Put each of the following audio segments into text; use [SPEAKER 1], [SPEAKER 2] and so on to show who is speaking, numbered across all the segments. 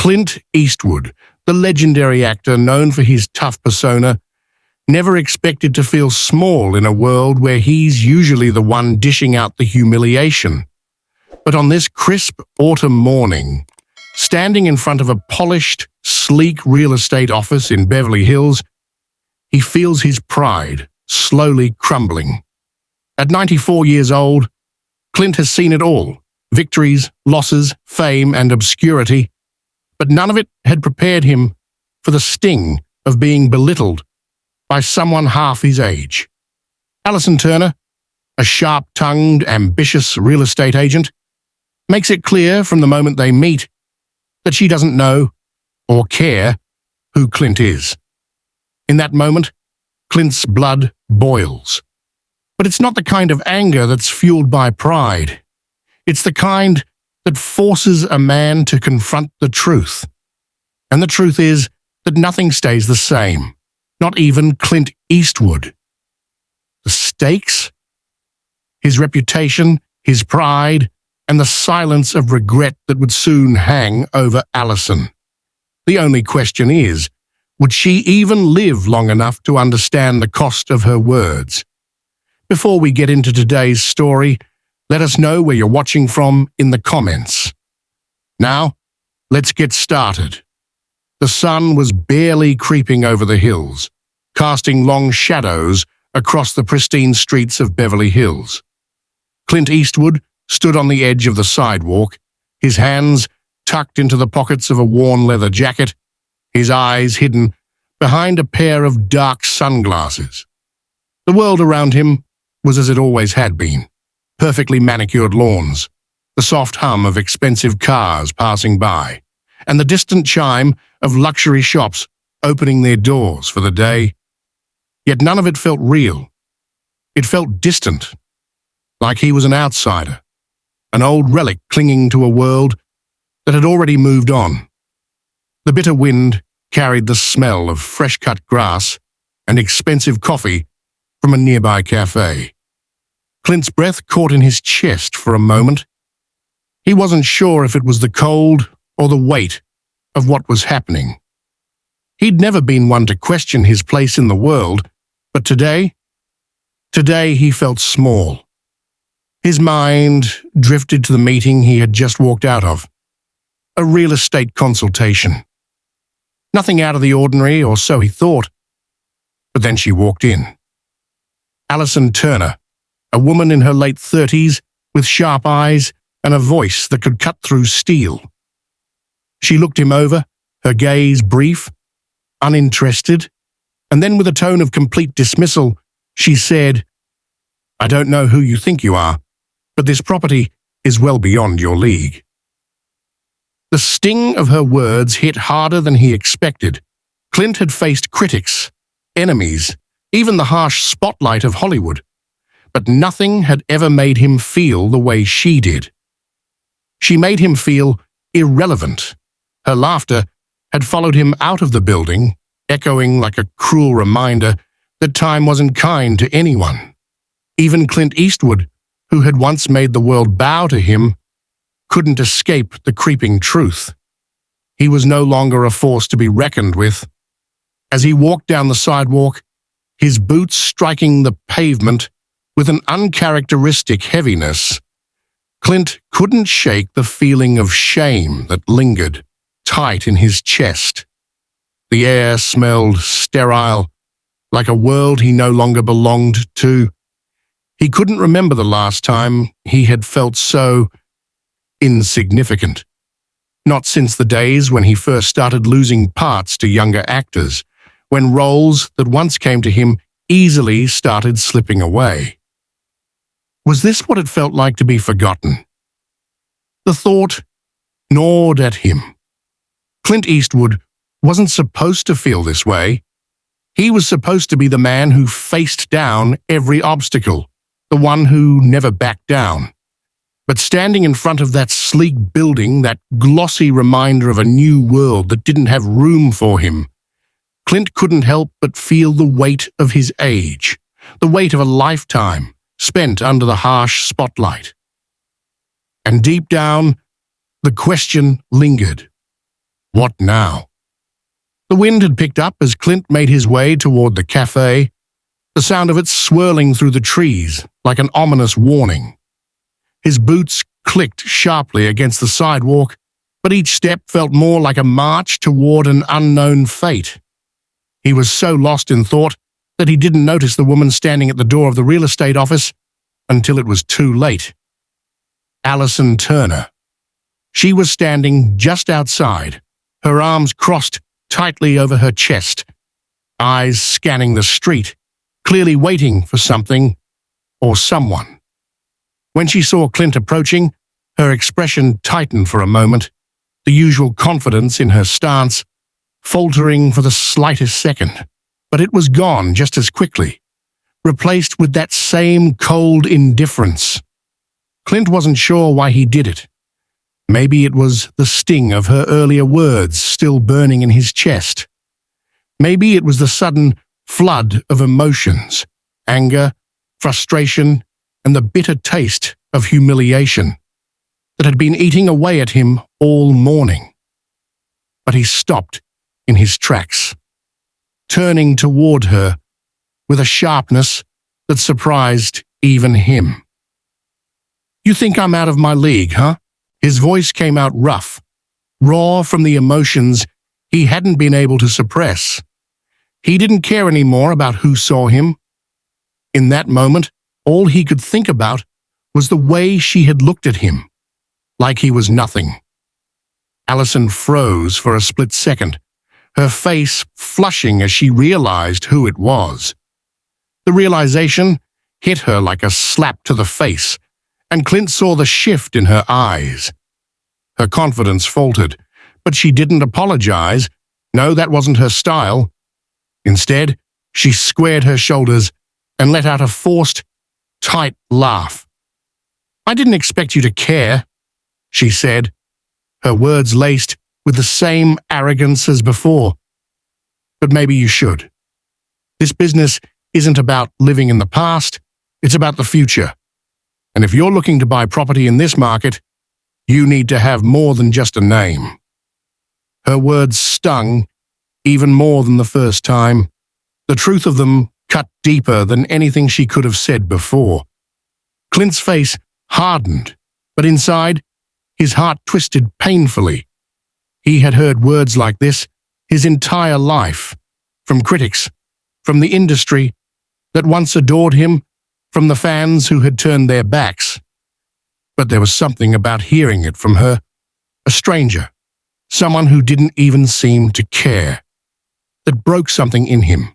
[SPEAKER 1] Clint Eastwood, the legendary actor known for his tough persona, never expected to feel small in a world where he's usually the one dishing out the humiliation. But on this crisp autumn morning, standing in front of a polished, sleek real estate office in Beverly Hills, he feels his pride slowly crumbling. At 94 years old, Clint has seen it all: victories, losses, fame, and obscurity, but none of it had prepared him for the sting of being belittled by someone half his age. Alison Turner, a sharp-tongued, ambitious real estate agent, makes it clear from the moment they meet that she doesn't know or care who Clint is. In that moment, Clint's blood boils. But it's not the kind of anger that's fueled by pride. It's the kind that forces a man to confront the truth. And the truth is that nothing stays the same, not even Clint Eastwood. The stakes? His reputation, his pride, and the silence of regret that would soon hang over Alison. The only question is, would she even live long enough to understand the cost of her words? Before we get into today's story, let us know where you're watching from in the comments. Now, let's get started. The sun was barely creeping over the hills, casting long shadows across the pristine streets of Beverly Hills. Clint Eastwood stood on the edge of the sidewalk, his hands tucked into the pockets of a worn leather jacket, his eyes hidden behind a pair of dark sunglasses. The world around him was as it always had been: perfectly manicured lawns, the soft hum of expensive cars passing by, and the distant chime of luxury shops opening their doors for the day. Yet none of it felt real. It felt distant, like he was an outsider, an old relic clinging to a world that had already moved on. The bitter wind carried the smell of fresh-cut grass and expensive coffee from a nearby cafe. Clint's breath caught in his chest for a moment. He wasn't sure if it was the cold or the weight of what was happening. He'd never been one to question his place in the world, but today he felt small. His mind drifted to the meeting he had just walked out of. A real estate consultation. Nothing out of the ordinary, or so he thought. But then she walked in. Alison Turner, a woman in her late 30s with sharp eyes and a voice that could cut through steel. She looked him over, her gaze brief, uninterested, and then with a tone of complete dismissal, she said, "I don't know who you think you are, but this property is well beyond your league." The sting of her words hit harder than he expected. Clint had faced critics, enemies, even the harsh spotlight of Hollywood, but nothing had ever made him feel the way she did. She made him feel irrelevant. Her laughter had followed him out of the building, echoing like a cruel reminder that time wasn't kind to anyone. Even Clint Eastwood, who had once made the world bow to him, couldn't escape the creeping truth. He was no longer a force to be reckoned with. As he walked down the sidewalk, his boots striking the pavement with an uncharacteristic heaviness, Clint couldn't shake the feeling of shame that lingered tight in his chest. The air smelled sterile, like a world he no longer belonged to. He couldn't remember the last time he had felt so insignificant. Not since the days when he first started losing parts to younger actors, when roles that once came to him easily started slipping away. Was this what it felt like to be forgotten? The thought gnawed at him. Clint Eastwood wasn't supposed to feel this way. He was supposed to be the man who faced down every obstacle, the one who never backed down. But standing in front of that sleek building, that glossy reminder of a new world that didn't have room for him, Clint couldn't help but feel the weight of his age, the weight of a lifetime spent under the harsh spotlight. And deep down, the question lingered. What now? The wind had picked up as Clint made his way toward the cafe, the sound of it swirling through the trees like an ominous warning. His boots clicked sharply against the sidewalk, but each step felt more like a march toward an unknown fate. He was so lost in thought that he didn't notice the woman standing at the door of the real estate office until it was too late. Allison Turner. She was standing just outside, her arms crossed tightly over her chest, eyes scanning the street, clearly waiting for something or someone. When she saw Clint approaching, her expression tightened for a moment, the usual confidence in her stance faltering for the slightest second, but it was gone just as quickly, replaced with that same cold indifference. Clint wasn't sure why he did it. Maybe it was the sting of her earlier words still burning in his chest. Maybe it was the sudden flood of emotions, anger, frustration, and the bitter taste of humiliation that had been eating away at him all morning. But he stopped in his tracks, turning toward her with a sharpness that surprised even him. "You think I'm out of my league, huh?" His voice came out rough, raw from the emotions he hadn't been able to suppress. He didn't care anymore about who saw him. In that moment, all he could think about was the way she had looked at him, like he was nothing. Allison froze for a split second, her face flushing as she realized who it was. The realization hit her like a slap to the face, and Clint saw the shift in her eyes. Her confidence faltered, but she didn't apologize. No, that wasn't her style. Instead, she squared her shoulders and let out a forced, tight laugh. "I didn't expect you to care," she said, her words laced with the same arrogance as before. "But maybe you should. This business isn't about living in the past, it's about the future. And if you're looking to buy property in this market, you need to have more than just a name." Her words stung even more than the first time. The truth of them cut deeper than anything she could have said before. Clint's face hardened, but inside, his heart twisted painfully. He had heard words like this his entire life, from critics, from the industry that once adored him, from the fans who had turned their backs. But there was something about hearing it from her, a stranger, someone who didn't even seem to care, that broke something in him.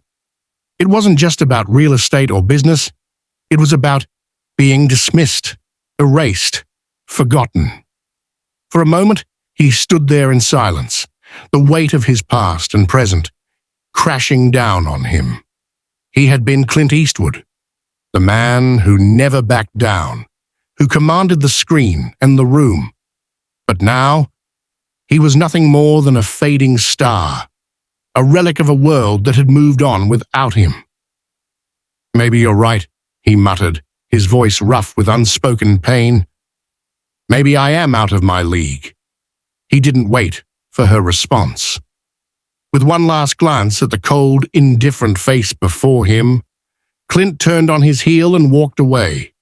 [SPEAKER 1] It wasn't just about real estate or business, it was about being dismissed, erased, forgotten. For a moment, he stood there in silence, the weight of his past and present crashing down on him. He had been Clint Eastwood, the man who never backed down, who commanded the screen and the room. But now, he was nothing more than a fading star, a relic of a world that had moved on without him. "Maybe you're right," he muttered, his voice rough with unspoken pain. "Maybe I am out of my league." He didn't wait for her response. With one last glance at the cold, indifferent face before him, Clint turned on his heel and walked away,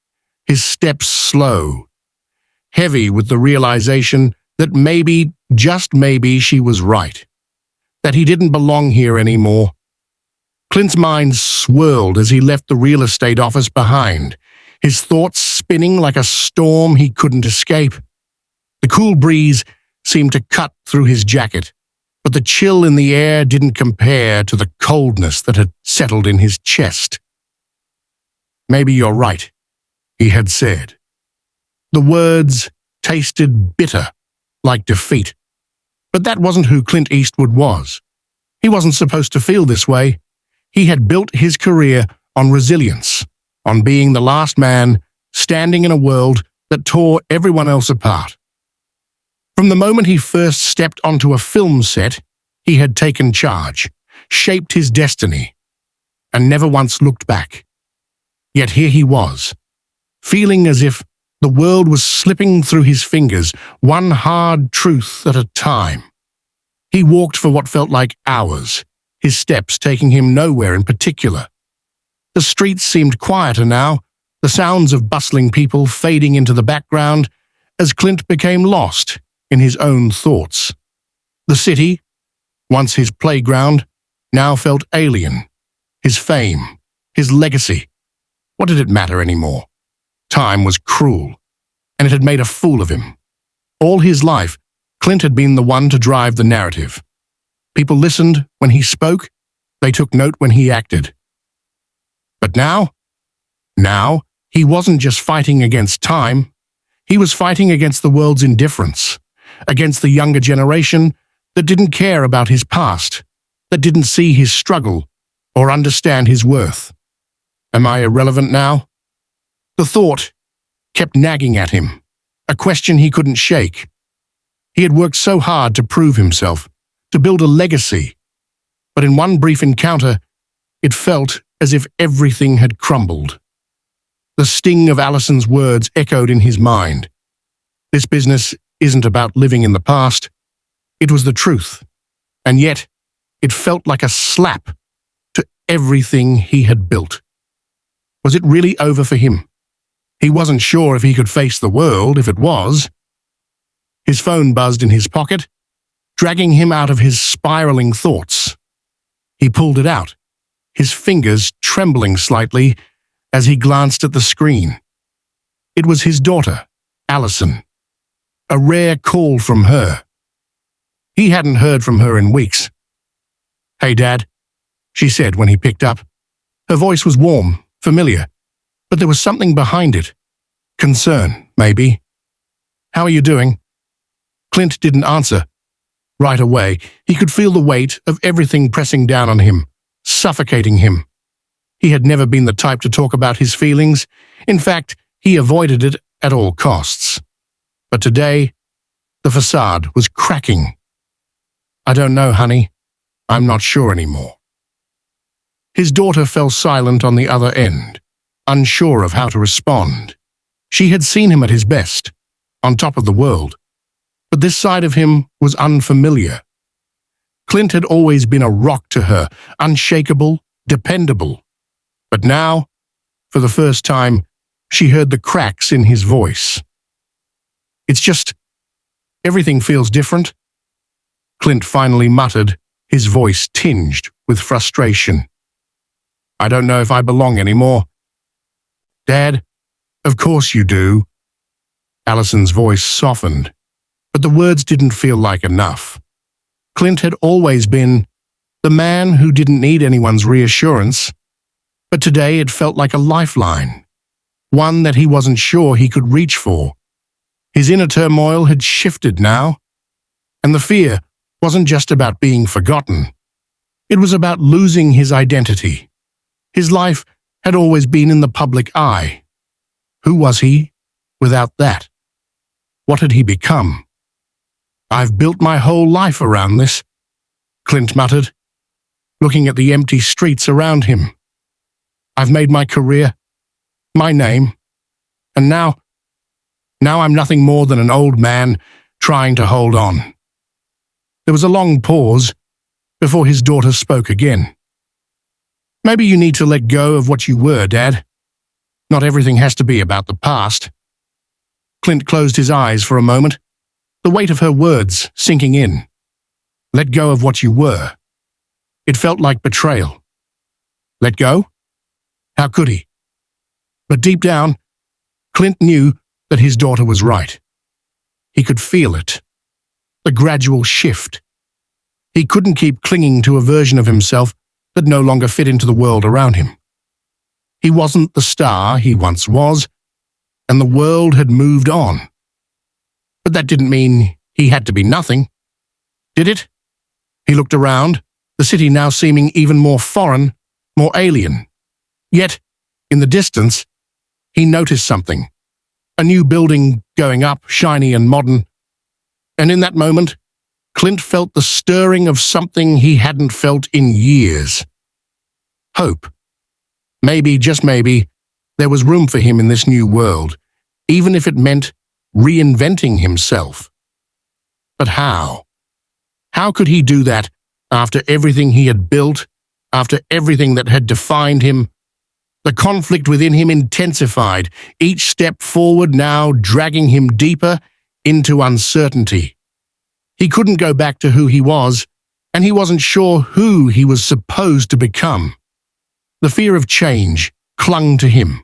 [SPEAKER 1] his steps slow, heavy with the realization that maybe, just maybe, she was right, that he didn't belong here anymore. Clint's mind swirled as he left the real estate office behind, his thoughts spinning like a storm he couldn't escape. The cool breeze seemed to cut through his jacket, but the chill in the air didn't compare to the coldness that had settled in his chest. "Maybe you're right," he had said. The words tasted bitter, like defeat. But that wasn't who Clint Eastwood was. He wasn't supposed to feel this way. He had built his career on resilience, on being the last man standing in a world that tore everyone else apart. From the moment he first stepped onto a film set, he had taken charge, shaped his destiny, and never once looked back. Yet here he was, feeling as if the world was slipping through his fingers, one hard truth at a time. He He walked for what felt like hours, his steps taking him nowhere in particular. The streets seemed quieter now, the sounds of bustling people fading into the background as Clint became lost in his own thoughts. The city, once his playground, now felt alien. His fame, his legacy. What did it matter anymore? Time was cruel, and it had made a fool of him. All his life, Clint had been the one to drive the narrative. People listened when he spoke, they took note when he acted. But now he wasn't just fighting against time, he was fighting against the world's indifference, against the younger generation that didn't care about his past, that didn't see his struggle or understand his worth. Am I irrelevant now? The thought kept nagging at him, a question he couldn't shake. He had worked so hard to prove himself, to build a legacy, but in one brief encounter, it felt as if everything had crumbled. The sting of Allison's words echoed in his mind. This business isn't about living in the past. It was the truth, and yet it felt like a slap to everything he had built. Was it really over for him? He wasn't sure if he could face the world if it was. His phone buzzed in his pocket, dragging him out of his spiraling thoughts. He pulled it out, his fingers trembling slightly as he glanced at the screen. It was his daughter, Allison. A rare call from her. He hadn't heard from her in weeks. "Hey, Dad," she said when he picked up. Her voice was warm, familiar, but there was something behind it. Concern, maybe. "How are you doing?" Clint didn't answer. Right away, he could feel the weight of everything pressing down on him, suffocating him. He had never been the type to talk about his feelings. In fact, he avoided it at all costs. But today, the facade was cracking. "I don't know, honey. I'm not sure anymore." His daughter fell silent on the other end, unsure of how to respond. She had seen him at his best, on top of the world. But this side of him was unfamiliar. Clint had always been a rock to her, unshakable, dependable. But now, for the first time, she heard the cracks in his voice. "It's just, everything feels different," Clint finally muttered, his voice tinged with frustration. "I don't know if I belong anymore." "Dad, of course you do." Allison's voice softened, but the words didn't feel like enough. Clint had always been the man who didn't need anyone's reassurance, but today it felt like a lifeline, one that he wasn't sure he could reach for. His inner turmoil had shifted now, and the fear wasn't just about being forgotten. It was about losing his identity. His life had always been in the public eye. Who was he without that? What had he become? "I've built my whole life around this," Clint muttered, looking at the empty streets around him. "I've made my career, my name, and now I'm nothing more than an old man trying to hold on." There was a long pause before his daughter spoke again. "Maybe you need to let go of what you were, Dad. Not everything has to be about the past." Clint closed his eyes for a moment, the weight of her words sinking in. Let go of what you were. It felt like betrayal. Let go? How could he? But deep down, Clint knew that his daughter was right. He could feel it. The gradual shift. He couldn't keep clinging to a version of himself that no longer fit into the world around him. He wasn't the star he once was, and the world had moved on. But that didn't mean he had to be nothing, did it? He looked around, the city now seeming even more foreign, more alien. Yet, in the distance, he noticed something. A new building going up, shiny and modern. And in that moment, Clint felt the stirring of something he hadn't felt in years. Hope. Maybe, just maybe, there was room for him in this new world, even if it meant reinventing himself. But how? How could he do that after everything he had built, after everything that had defined him? The conflict within him intensified, each step forward now dragging him deeper into uncertainty. He couldn't go back to who he was, and he wasn't sure who he was supposed to become. The fear of change clung to him,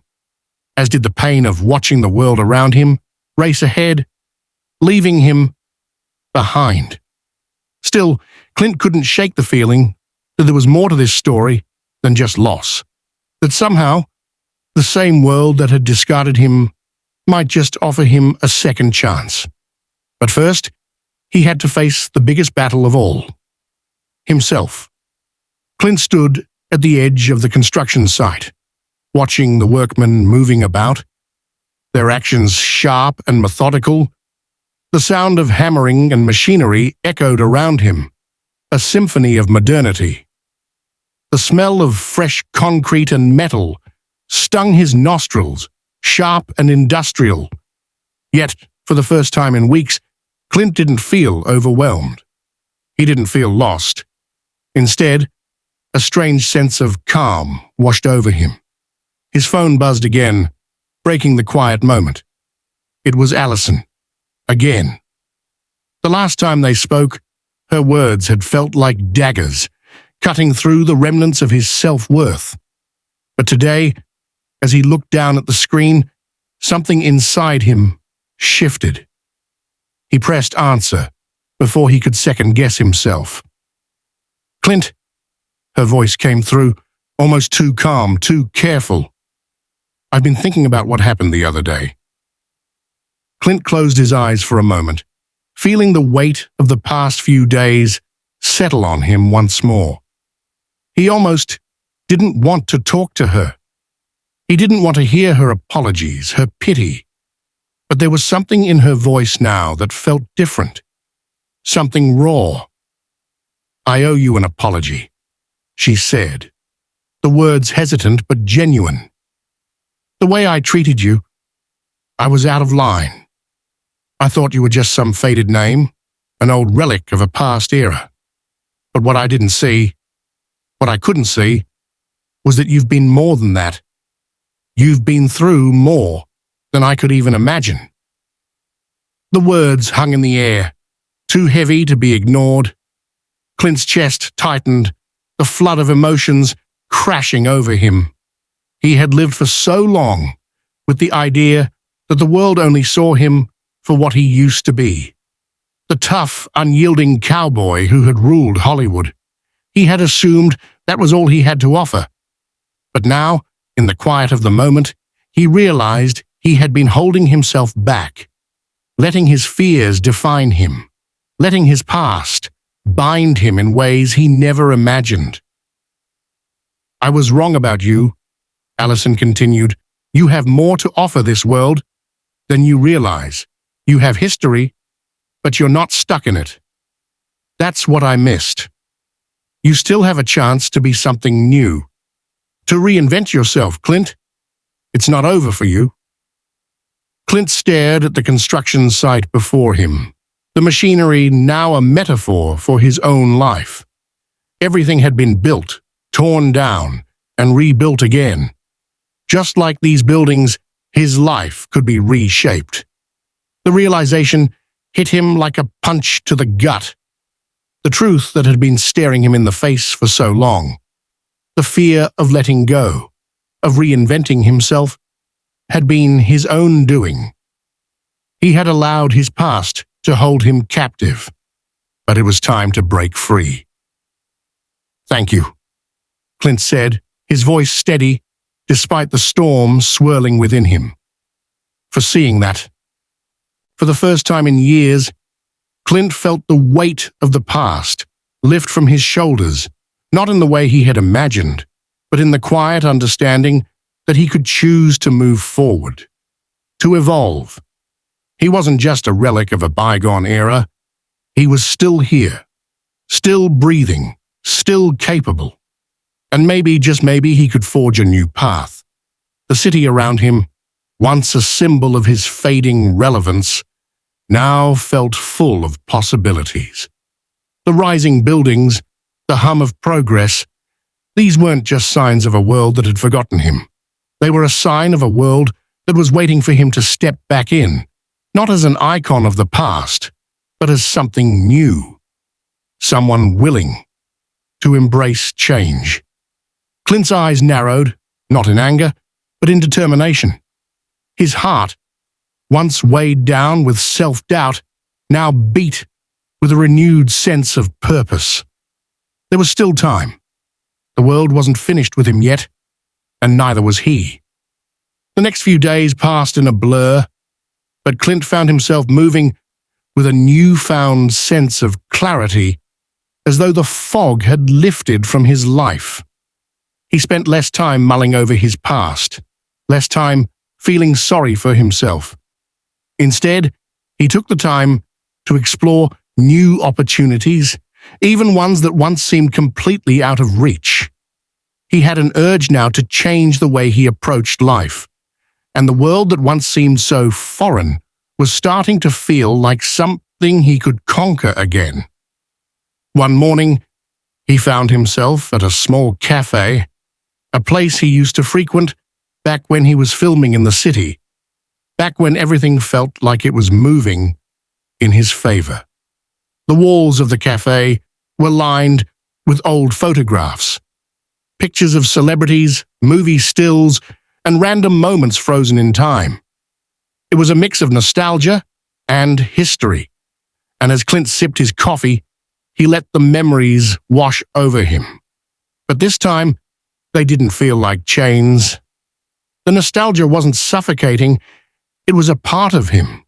[SPEAKER 1] as did the pain of watching the world around him race ahead, leaving him behind. Still, Clint couldn't shake the feeling that there was more to this story than just loss, that somehow the same world that had discarded him might just offer him a second chance. But first, he had to face the biggest battle of all, himself. Clint stood at the edge of the construction site, watching the workmen moving about, their actions sharp and methodical. The sound of hammering and machinery echoed around him, a symphony of modernity. The smell of fresh concrete and metal stung his nostrils, sharp and industrial. Yet, for the first time in weeks, Clint didn't feel overwhelmed. He didn't feel lost. Instead, a strange sense of calm washed over him. His phone buzzed again, breaking the quiet moment. It was Allison. Again. The last time they spoke, her words had felt like daggers, cutting through the remnants of his self-worth. But today, as he looked down at the screen, something inside him shifted. He pressed answer before he could second-guess himself. "Clint," her voice came through, almost too calm, too careful. "I've been thinking about what happened the other day." Clint closed his eyes for a moment, feeling the weight of the past few days settle on him once more. He almost didn't want to talk to her. He didn't want to hear her apologies, her pity. But there was something in her voice now that felt different, something raw. "I owe you an apology," she said, the words hesitant but genuine. "The way I treated you, I was out of line. I thought you were just some faded name, an old relic of a past era. But what I didn't see, what I couldn't see, was that you've been more than that. You've been through more than I could even imagine." The words hung in the air, too heavy to be ignored. Clint's chest tightened, the flood of emotions crashing over him. He had lived for so long with the idea that the world only saw him for what he used to be. The tough, unyielding cowboy who had ruled Hollywood. He had assumed that was all he had to offer. But now, in the quiet of the moment, he realized he had been holding himself back, letting his fears define him, letting his past bind him in ways he never imagined. "I was wrong about you," Allison continued. "You have more to offer this world than you realize. You have history, but you're not stuck in it. That's what I missed. You still have a chance to be something new, to reinvent yourself, Clint. It's not over for you." Clint stared at the construction site before him, the machinery now a metaphor for his own life. Everything had been built, torn down, and rebuilt again. Just like these buildings, his life could be reshaped. The realization hit him like a punch to the gut. The truth that had been staring him in the face for so long, the fear of letting go, of reinventing himself, had been his own doing. He had allowed his past to hold him captive, but it was time to break free. "Thank you," Clint said, his voice steady despite the storm swirling within him. "For seeing that." For the first time in years, Clint felt the weight of the past lift from his shoulders, not in the way he had imagined, but in the quiet understanding that he could choose to move forward, to evolve. He wasn't just a relic of a bygone era. He was still here, still breathing, still capable. And maybe, just maybe, he could forge a new path. The city around him, once a symbol of his fading relevance, now felt full of possibilities. The rising buildings, the hum of progress, these weren't just signs of a world that had forgotten him. They were a sign of a world that was waiting for him to step back in, not as an icon of the past, but as something new. Someone willing to embrace change. Clint's eyes narrowed, not in anger, but in determination. His heart, once weighed down with self-doubt, now beat with a renewed sense of purpose. There was still time. The world wasn't finished with him yet, and neither was he. The next few days passed in a blur, but Clint found himself moving with a newfound sense of clarity, as though the fog had lifted from his life. He spent less time mulling over his past, less time feeling sorry for himself. Instead, he took the time to explore new opportunities, even ones that once seemed completely out of reach. He had an urge now to change the way he approached life, and the world that once seemed so foreign was starting to feel like something he could conquer again. One morning, he found himself at a small cafe, a place he used to frequent back when he was filming in the city, back when everything felt like it was moving in his favor. The walls of the cafe were lined with old photographs, pictures of celebrities, movie stills, and random moments frozen in time. It was a mix of nostalgia and history, and as Clint sipped his coffee, he let the memories wash over him. But this time, they didn't feel like chains. The nostalgia wasn't suffocating, it was a part of him.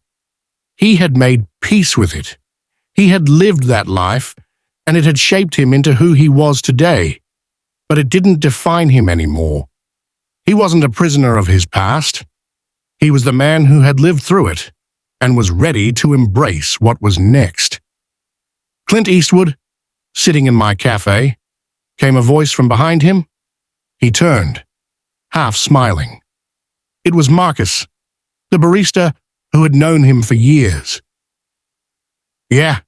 [SPEAKER 1] He had made peace with it. He had lived that life, and it had shaped him into who he was today. But it didn't define him anymore. He wasn't a prisoner of his past. He was the man who had lived through it and was ready to embrace what was next. Clint Eastwood, sitting in my cafe, came a voice from behind him. He turned, half smiling. It was Marcus, the barista who had known him for years. "Yeah,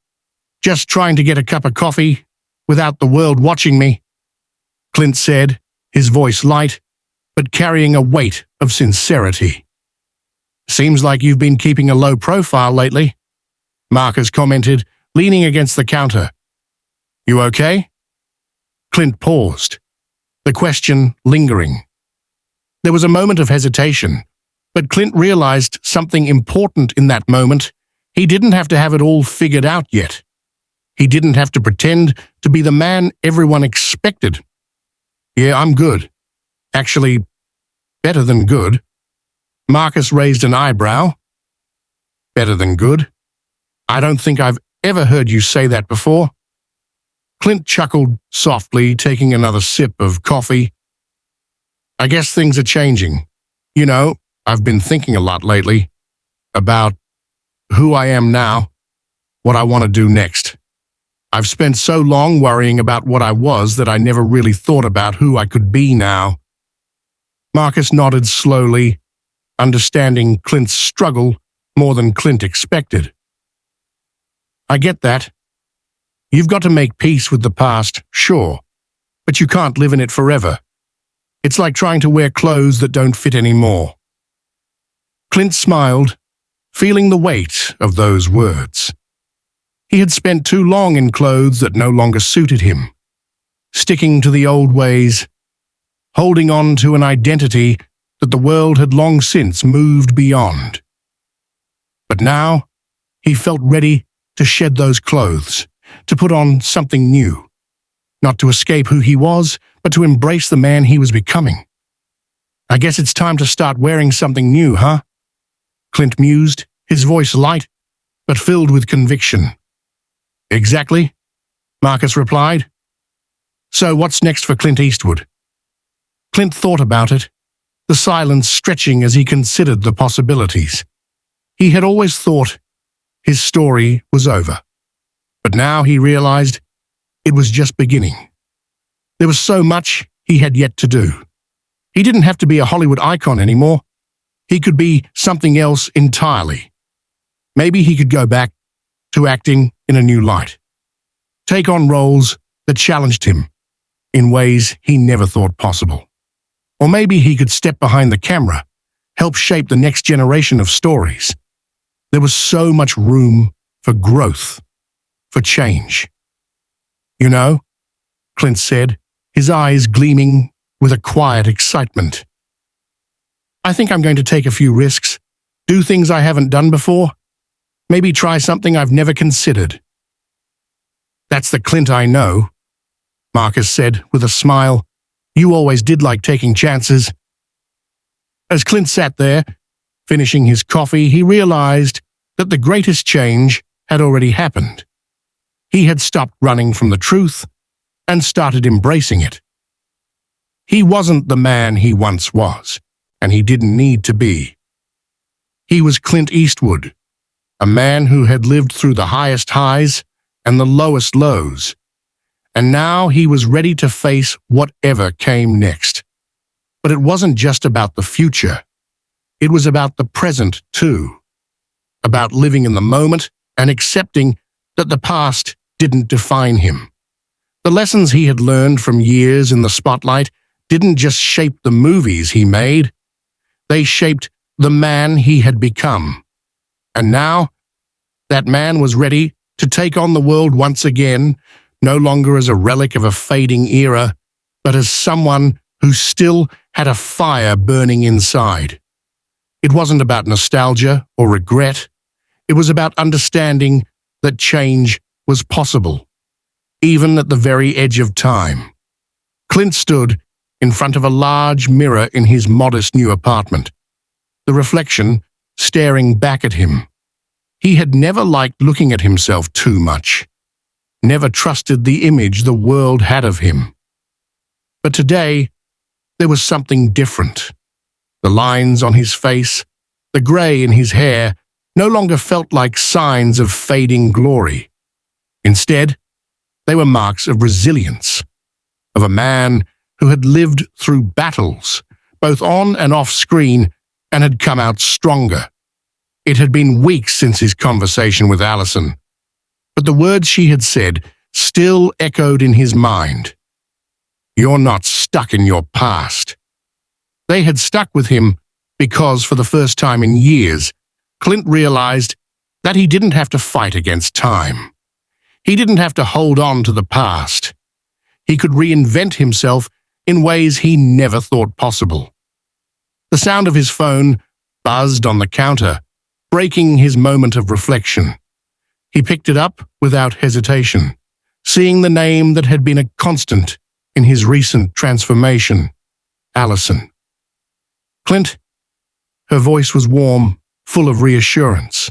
[SPEAKER 1] just trying to get a cup of coffee without the world watching me," Clint said, his voice light, but carrying a weight of sincerity. "Seems like you've been keeping a low profile lately," Marcus commented, leaning against the counter. "You okay?" Clint paused, the question lingering. There was a moment of hesitation, but Clint realized something important in that moment. He didn't have to have it all figured out yet. He didn't have to pretend to be the man everyone expected. "Yeah, I'm good. Actually, better than good." Marcus raised an eyebrow. "Better than good? I don't think I've ever heard you say that before." Clint chuckled softly, taking another sip of coffee. "I guess things are changing. You know, I've been thinking a lot lately about who I am now, what I want to do next. I've spent so long worrying about what I was that I never really thought about who I could be now." Marcus nodded slowly, understanding Clint's struggle more than Clint expected. "I get that. You've got to make peace with the past, sure, but you can't live in it forever. It's like trying to wear clothes that don't fit anymore." Clint smiled, feeling the weight of those words. He had spent too long in clothes that no longer suited him, sticking to the old ways, holding on to an identity that the world had long since moved beyond. But now, he felt ready to shed those clothes, to put on something new, not to escape who he was, but to embrace the man he was becoming. "I guess it's time to start wearing something new, huh?" Clint mused, his voice light, but filled with conviction. "Exactly," Marcus replied. "So what's next for Clint Eastwood?" Clint thought about it, the silence stretching as he considered the possibilities. He had always thought his story was over, but now he realized it was just beginning. There was so much he had yet to do. He didn't have to be a Hollywood icon anymore. He could be something else entirely. Maybe he could go back to acting in a new light, take on roles that challenged him in ways he never thought possible. Or maybe he could step behind the camera, help shape the next generation of stories. There was so much room for growth, for change. You know, Clint said, his eyes gleaming with a quiet excitement. I think I'm going to take a few risks, do things I haven't done before, maybe try something I've never considered. That's the Clint I know, Marcus said with a smile. You always did like taking chances. As Clint sat there, finishing his coffee, he realized that the greatest change had already happened. He had stopped running from the truth and started embracing it. He wasn't the man he once was, and he didn't need to be. He was Clint Eastwood, a man who had lived through the highest highs and the lowest lows, and now he was ready to face whatever came next. But it wasn't just about the future. It was about the present, too. About living in the moment and accepting that the past didn't define him. The lessons he had learned from years in the spotlight didn't just shape the movies he made. They shaped the man he had become. And now, that man was ready to take on the world once again, no longer as a relic of a fading era, but as someone who still had a fire burning inside. It wasn't about nostalgia or regret. It was about understanding that change was possible, even at the very edge of time. Clint stood in front of a large mirror in his modest new apartment, the reflection staring back at him. He had never liked looking at himself too much, never trusted the image the world had of him. But today, there was something different. The lines on his face, the gray in his hair, no longer felt like signs of fading glory. Instead, they were marks of resilience, of a man who had lived through battles, both on and off screen, and had come out stronger. It had been weeks since his conversation with Allison, but the words she had said still echoed in his mind. You're not stuck in your past. They had stuck with him because, for the first time in years, Clint realized that he didn't have to fight against time. He didn't have to hold on to the past. He could reinvent himself in ways he never thought possible. The sound of his phone buzzed on the counter, breaking his moment of reflection. He picked it up without hesitation, seeing the name that had been a constant in his recent transformation, Allison. Clint, her voice was warm, full of reassurance.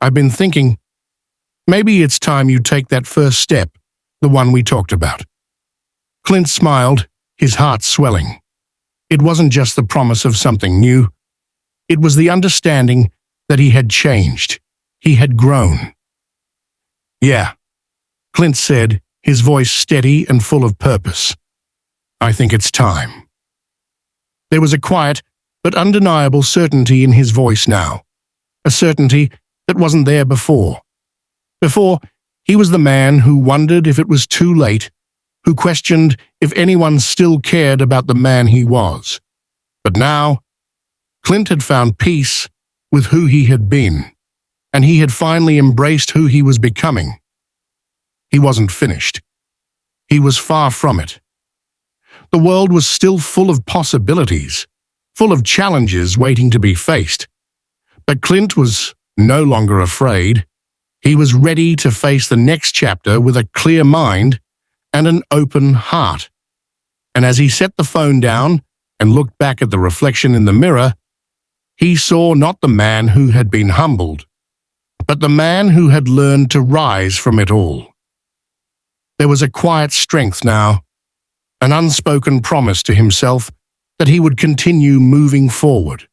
[SPEAKER 1] I've been thinking, maybe it's time you take that first step, the one we talked about. Clint smiled, his heart swelling. It wasn't just the promise of something new. It was the understanding that he had changed. He had grown. Yeah, Clint said, his voice steady and full of purpose. I think it's time. There was a quiet but undeniable certainty in his voice now, a certainty that wasn't there before. Before, he was the man who wondered if it was too late, who questioned if anyone still cared about the man he was. But now, Clint had found peace with who he had been, and he had finally embraced who he was becoming. He wasn't finished. He was far from it. The world was still full of possibilities, full of challenges waiting to be faced. But Clint was no longer afraid. He was ready to face the next chapter with a clear mind and an open heart. And as he set the phone down and looked back at the reflection in the mirror, he saw not the man who had been humbled, but the man who had learned to rise from it all. There was a quiet strength now, an unspoken promise to himself that he would continue moving forward,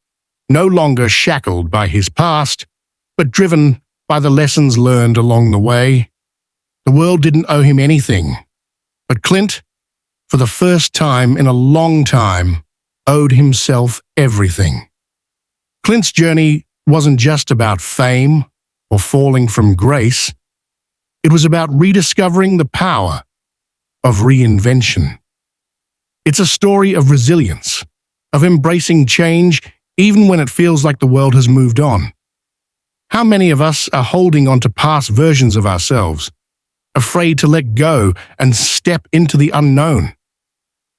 [SPEAKER 1] no longer shackled by his past, but driven by the lessons learned along the way. The world didn't owe him anything, but Clint, for the first time in a long time, owed himself everything. Clint's journey wasn't just about fame or falling from grace. It was about rediscovering the power of reinvention. It's a story of resilience, of embracing change even when it feels like the world has moved on. How many of us are holding on to past versions of ourselves, afraid to let go and step into the unknown?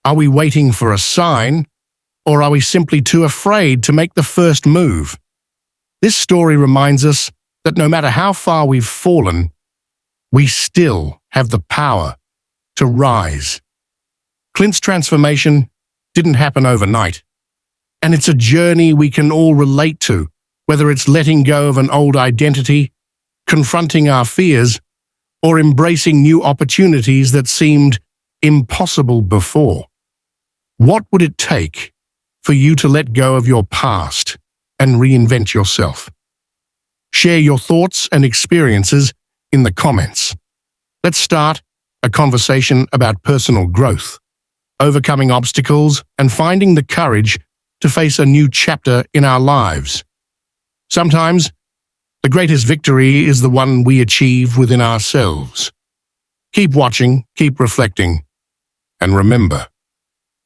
[SPEAKER 1] Are we waiting for a sign, or are we simply too afraid to make the first move? This story reminds us that no matter how far we've fallen, we still have the power to rise. Clint's transformation didn't happen overnight, and it's a journey we can all relate to, whether it's letting go of an old identity, confronting our fears, or embracing new opportunities that seemed impossible before. What would it take for you to let go of your past and reinvent yourself? Share your thoughts and experiences in the comments. Let's start a conversation about personal growth, overcoming obstacles, and finding the courage to face a new chapter in our lives. Sometimes, the greatest victory is the one we achieve within ourselves. Keep watching, keep reflecting, and remember,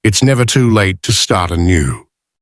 [SPEAKER 1] it's never too late to start anew.